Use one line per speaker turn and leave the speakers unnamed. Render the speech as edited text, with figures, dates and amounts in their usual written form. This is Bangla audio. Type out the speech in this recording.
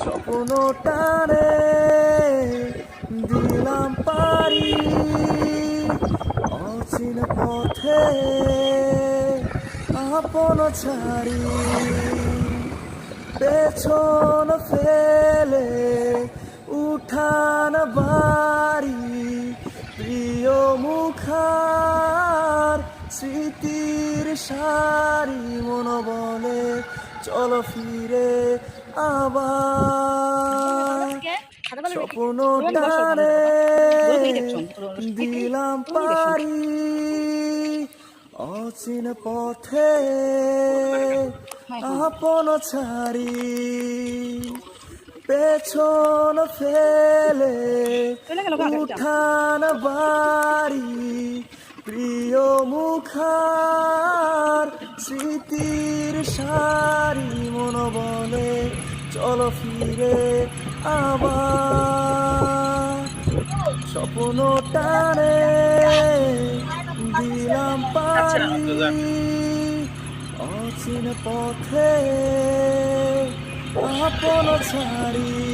স্বপ্ন টানে দিলাম পারি অচিন পথে আপন ছাড়ি পেছন ফেলে উঠান বাড়ি প্রিয় মুখার স্মৃতির সারি মন বলে চলো ফিরে আবার স্বপ্ন টানে দিলাম পারি অচিন পথে আপন ছাড়ি পেছন ফেলে উঠান বাড়ি প্রিয় মুখার স্মৃতির সারি মন বলে চলো ফিরে আবার স্বপ্ন টানে দিলাম পারি অচিন পথে আপন ছাড়ি।